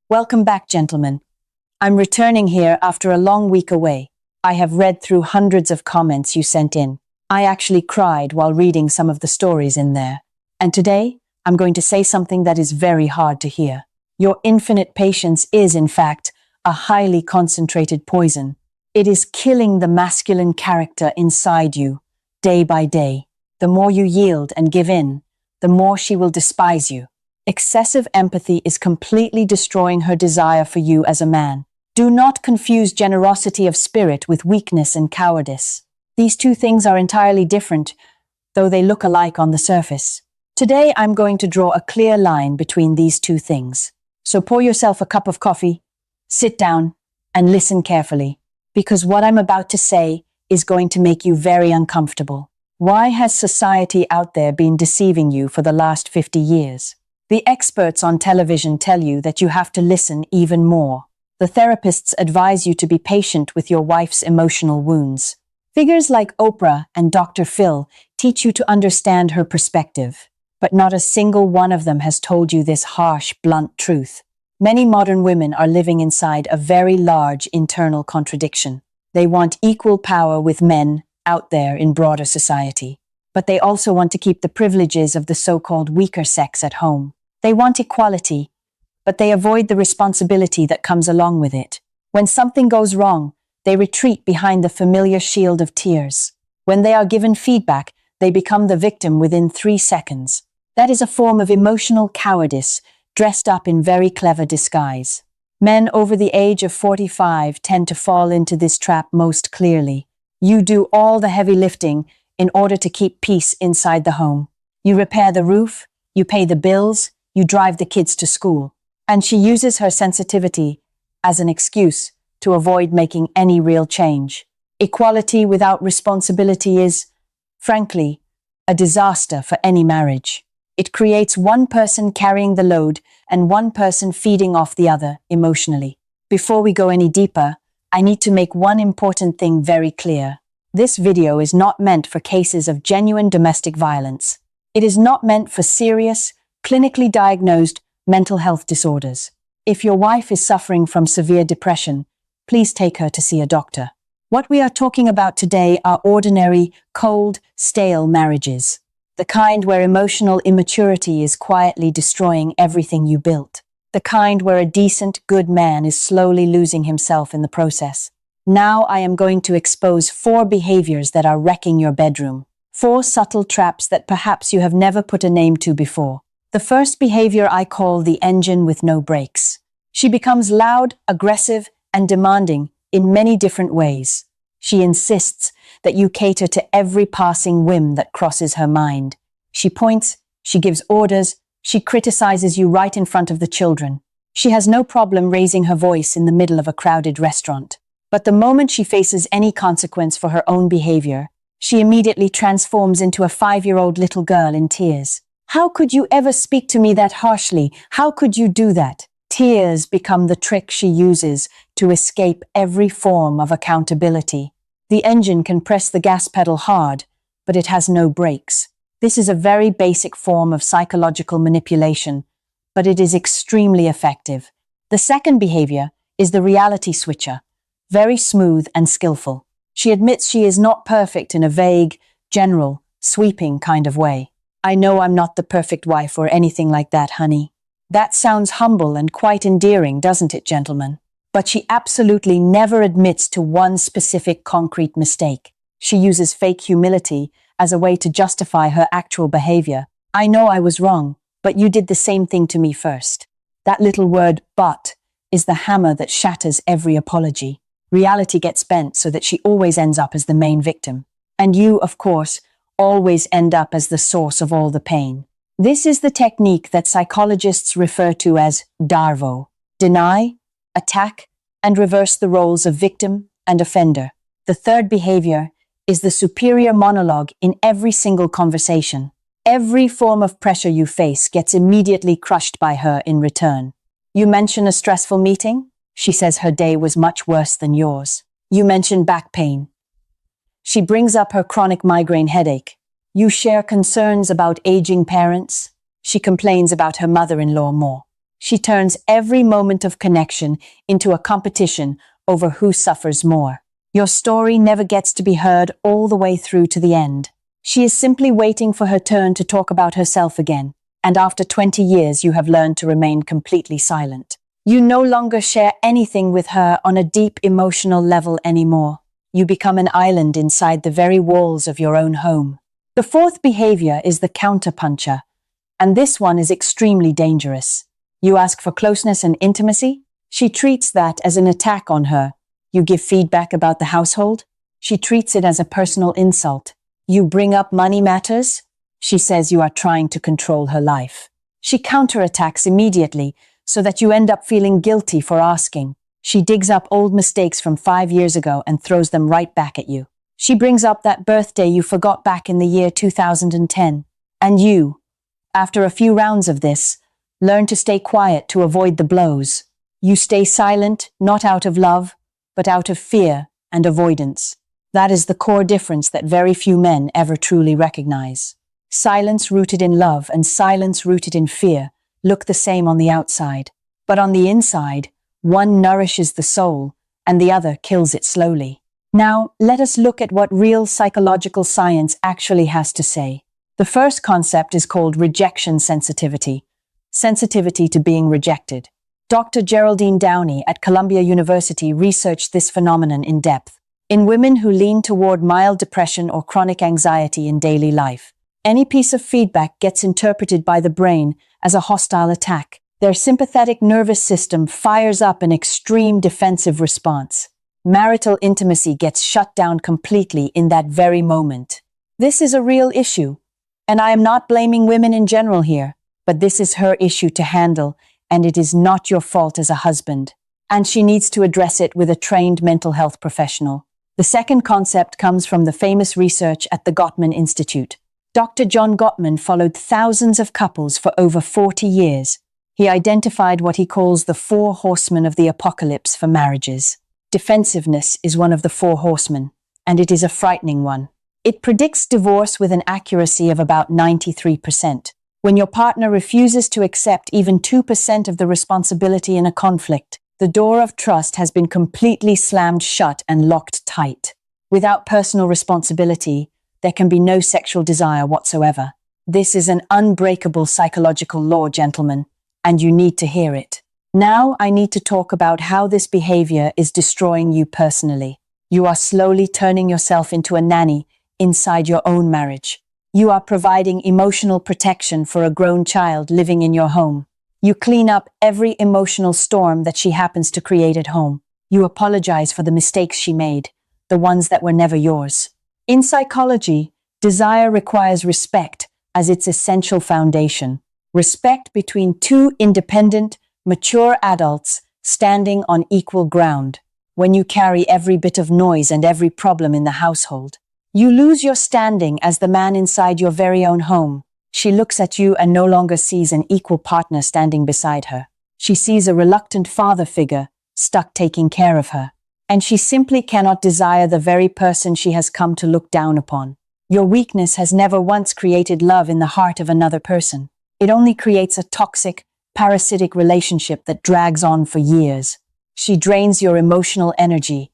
Welcome back, gentlemen. I'm returning here after a long week away. I have read through hundreds of comments you sent in. I actually cried while reading some of the stories in there. And today, I'm going to say something that is very hard to hear. Your infinite patience is, in fact, a highly concentrated poison. It is killing the masculine character inside you, day by day. The more you yield and give in, the more she will despise you. Excessive empathy is completely destroying her desire for you as a man. Do not confuse generosity of spirit with weakness and cowardice. These two things are entirely different, though they look alike on the surface. Today, I'm going to draw a clear line between these two things. So pour yourself a cup of coffee, sit down, and listen carefully, because what I'm about to say is going to make you very uncomfortable. Why has society out there been deceiving you for the last 50 years? The experts on television tell you that you have to listen even more. The therapists advise you to be patient with your wife's emotional wounds. Figures like Oprah and Dr. Phil teach you to understand her perspective, but not a single one of them has told you this harsh, blunt truth. Many modern women are living inside a very large internal contradiction. They want equal power with men out there in broader society, but they also want to keep the privileges of the so-called weaker sex at home. They want equality, but they avoid the responsibility that comes along with it. When something goes wrong, they retreat behind the familiar shield of tears. When they are given feedback, they become the victim within 3 seconds. That is a form of emotional cowardice dressed up in very clever disguise. Men over the age of 45 tend to fall into this trap most clearly. You do all the heavy lifting in order to keep peace inside the home. You repair the roof, you pay the bills, you drive the kids to school. And she uses her sensitivity as an excuse to avoid making any real change. Equality without responsibility is, frankly, a disaster for any marriage. It creates one person carrying the load and one person feeding off the other emotionally. Before we go any deeper, I need to make one important thing very clear. This video is not meant for cases of genuine domestic violence. It is not meant for serious, clinically diagnosed mental health disorders. If your wife is suffering from severe depression, please take her to see a doctor. What we are talking about today are ordinary, cold, stale marriages. The kind where emotional immaturity is quietly destroying everything you built. The kind where a decent, good man is slowly losing himself in the process. Now I am going to expose 4 behaviors that are wrecking your bedroom. 4 subtle traps that perhaps you have never put a name to before. The first behavior I call the engine with no brakes. She becomes loud, aggressive, and demanding in many different ways. She insists that you cater to every passing whim that crosses her mind. She points, she gives orders, she criticizes you right in front of the children. She has no problem raising her voice in the middle of a crowded restaurant. But the moment she faces any consequence for her own behavior, she immediately transforms into a 5-year-old little girl in tears. How could you ever speak to me that harshly? How could you do that? Tears become the trick she uses to escape every form of accountability. The engine can press the gas pedal hard, but it has no brakes. This is a very basic form of psychological manipulation, but it is extremely effective. The second behavior is the reality switcher, very smooth and skillful. She admits she is not perfect in a vague, general, sweeping kind of way. I know I'm not the perfect wife or anything like that, honey. That sounds humble and quite endearing, doesn't it, gentlemen? But she absolutely never admits to one specific concrete mistake. She uses fake humility as a way to justify her actual behavior. I know I was wrong, but you did the same thing to me first. That little word, but, is the hammer that shatters every apology. Reality gets bent so that she always ends up as the main victim. And you, of course, always end up as the source of all the pain. This is the technique that psychologists refer to as DARVO. Deny, attack, and reverse the roles of victim and offender. The third behavior is the superior monologue in every single conversation. Every form of pressure you face gets immediately crushed by her in return. You mention a stressful meeting? She says her day was much worse than yours. You mention back pain. She brings up her chronic migraine headache. You share concerns about aging parents. She complains about her mother-in-law more. She turns every moment of connection into a competition over who suffers more. Your story never gets to be heard all the way through to the end. She is simply waiting for her turn to talk about herself again, and after 20 years you have learned to remain completely silent. You no longer share anything with her on a deep emotional level anymore. You become an island inside the very walls of your own home. The fourth behavior is the counterpuncher, and this one is extremely dangerous. You ask for closeness and intimacy. She treats that as an attack on her. You give feedback about the household. She treats it as a personal insult. You bring up money matters. She says you are trying to control her life. She counterattacks immediately so that you end up feeling guilty for asking. She digs up old mistakes from 5 years ago and throws them right back at you. She brings up that birthday you forgot back in the year 2010. And you, after a few rounds of this, learn to stay quiet to avoid the blows. You stay silent, not out of love, but out of fear and avoidance. That is the core difference that very few men ever truly recognize. Silence rooted in love and silence rooted in fear look the same on the outside. But on the inside, one nourishes the soul and the other kills it slowly. Now, let us look at what real psychological science actually has to say. The first concept is called rejection sensitivity. Sensitivity to being rejected. Dr. Geraldine Downey at Columbia University researched this phenomenon in depth. In women who lean toward mild depression or chronic anxiety in daily life, any piece of feedback gets interpreted by the brain as a hostile attack. Their sympathetic nervous system fires up an extreme defensive response. Marital intimacy gets shut down completely in that very moment. This is a real issue, and I am not blaming women in general here, but this is her issue to handle, and it is not your fault as a husband. And she needs to address it with a trained mental health professional. The second concept comes from the famous research at the Gottman Institute. Dr. John Gottman followed thousands of couples for over 40 years. He identified what he calls the 4 horsemen of the apocalypse for marriages. Defensiveness is one of the 4 horsemen, and it is a frightening one. It predicts divorce with an accuracy of about 93%. When your partner refuses to accept even 2% of the responsibility in a conflict, the door of trust has been completely slammed shut and locked tight. Without personal responsibility, there can be no sexual desire whatsoever. This is an unbreakable psychological law, gentlemen, and you need to hear it. Now I need to talk about how this behavior is destroying you personally. You are slowly turning yourself into a nanny inside your own marriage. You are providing emotional protection for a grown child living in your home. You clean up every emotional storm that she happens to create at home. You apologize for the mistakes she made, the ones that were never yours. In psychology, desire requires respect as its essential foundation. Respect between 2 independent, mature adults standing on equal ground. When you carry every bit of noise and every problem in the household, you lose your standing as the man inside your very own home. She looks at you and no longer sees an equal partner standing beside her. She sees a reluctant father figure stuck taking care of her. And she simply cannot desire the very person she has come to look down upon. Your weakness has never once created love in the heart of another person. It only creates a toxic, parasitic relationship that drags on for years. She drains your emotional energy,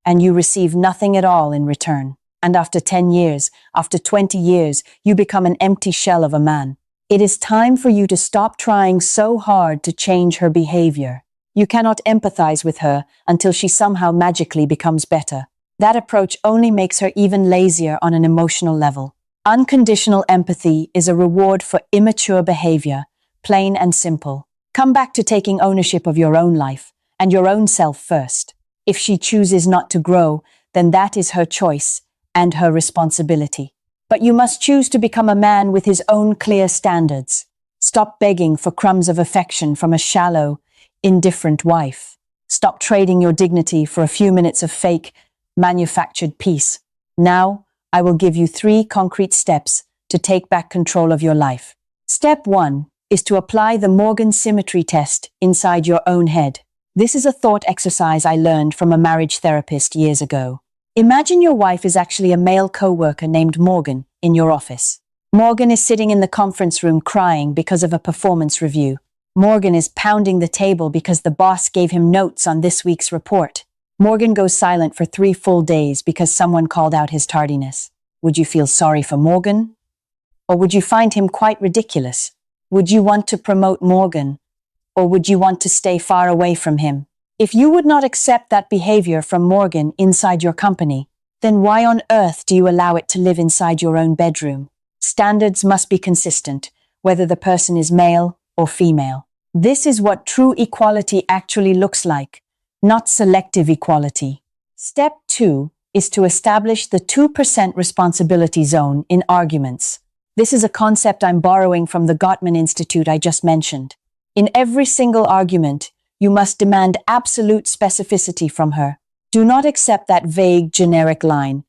and you receive nothing at all in return. And after 10 years, after 20 years, you become an empty shell of a man. It is time for you to stop trying so hard to change her behavior. You cannot empathize with her until she somehow magically becomes better. That approach only makes her even lazier on an emotional level. Unconditional empathy is a reward for immature behavior, plain and simple. Come back to taking ownership of your own life and your own self first. If she chooses not to grow, then that is her choice and her responsibility. But you must choose to become a man with his own clear standards. Stop begging for crumbs of affection from a shallow, indifferent wife. Stop trading your dignity for a few minutes of fake, manufactured peace. Now, I will give you 3 concrete steps to take back control of your life. Step 1 is to apply the Morgan Symmetry Test inside your own head. This is a thought exercise I learned from a marriage therapist years ago. Imagine your wife is actually a male co-worker named Morgan in your office. Morgan is sitting in the conference room crying because of a performance review. Morgan is pounding the table because the boss gave him notes on this week's report. Morgan goes silent for 3 full days because someone called out his tardiness. Would you feel sorry for Morgan? Or would you find him quite ridiculous? Would you want to promote Morgan? Or would you want to stay far away from him? If you would not accept that behavior from Morgan inside your company, then why on earth do you allow it to live inside your own bedroom? Standards must be consistent, whether the person is male or female. This is what true equality actually looks like, not selective equality. Step 2 is to establish the 2% responsibility zone in arguments. This is a concept I'm borrowing from the Gottman Institute I just mentioned. In every single argument, you must demand absolute specificity from her. Do not accept that vague, generic line,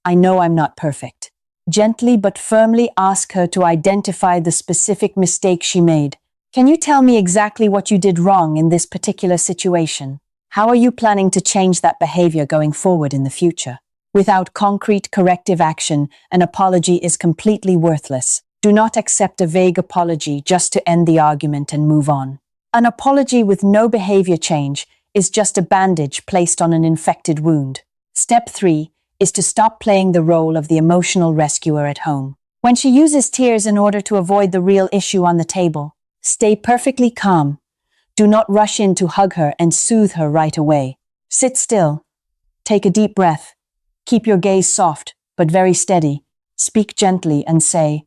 "I know I'm not perfect." Gently but firmly ask her to identify the specific mistake she made. Can you tell me exactly what you did wrong in this particular situation? How are you planning to change that behavior going forward in the future? Without concrete corrective action, an apology is completely worthless. Do not accept a vague apology just to end the argument and move on. An apology with no behavior change is just a bandage placed on an infected wound. Step 3 is to stop playing the role of the emotional rescuer at home. When she uses tears in order to avoid the real issue on the table, stay perfectly calm. Do not rush in to hug her and soothe her right away. Sit still. Take a deep breath. Keep your gaze soft, but very steady. Speak gently and say,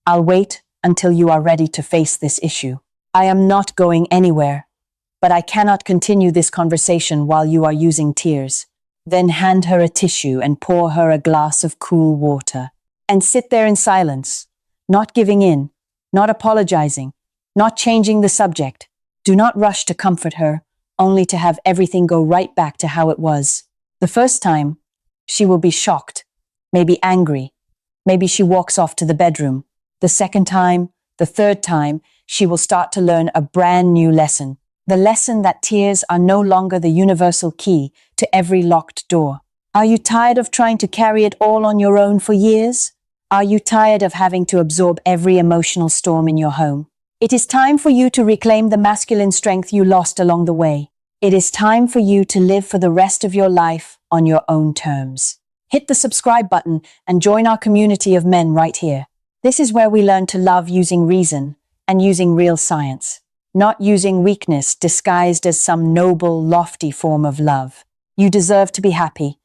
"I'll wait until you are ready to face this issue. I am not going anywhere, but I cannot continue this conversation while you are using tears." Then hand her a tissue and pour her a glass of cool water. And sit there in silence, not giving in, not apologizing, not changing the subject. Do not rush to comfort her, only to have everything go right back to how it was. The first time, she will be shocked, maybe angry. Maybe she walks off to the bedroom. The second time, the third time, she will start to learn a brand new lesson. The lesson that tears are no longer the universal key to every locked door. Are you tired of trying to carry it all on your own for years? Are you tired of having to absorb every emotional storm in your home? It is time for you to reclaim the masculine strength you lost along the way. It is time for you to live for the rest of your life on your own terms. Hit the subscribe button and join our community of men right here. This is where we learn to love using reason and using real science, not using weakness disguised as some noble, lofty form of love. You deserve to be happy,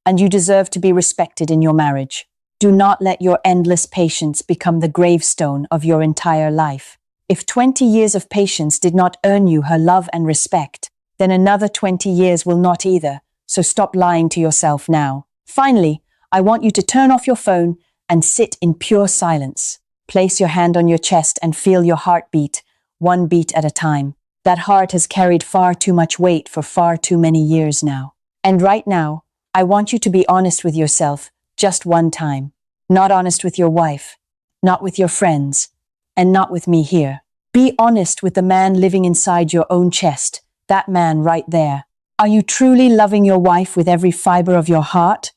and you deserve to be respected in your marriage. Do not let your endless patience become the gravestone of your entire life. If 20 years of patience did not earn you her love and respect, then another 20 years will not either, so stop lying to yourself now. Finally, I want you to turn off your phone and sit in pure silence. Place your hand on your chest and feel your heart beat, one beat at a time. That heart has carried far too much weight for far too many years now. And right now, I want you to be honest with yourself just one time. Not honest with your wife, not with your friends, and not with me here. Be honest with the man living inside your own chest, that man right there. Are you truly loving your wife with every fiber of your heart?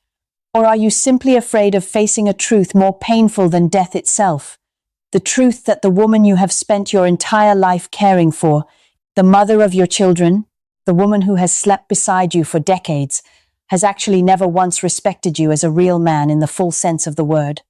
Or are you simply afraid of facing a truth more painful than death itself? The truth that the woman you have spent your entire life caring for, the mother of your children, the woman who has slept beside you for decades, has actually never once respected you as a real man in the full sense of the word.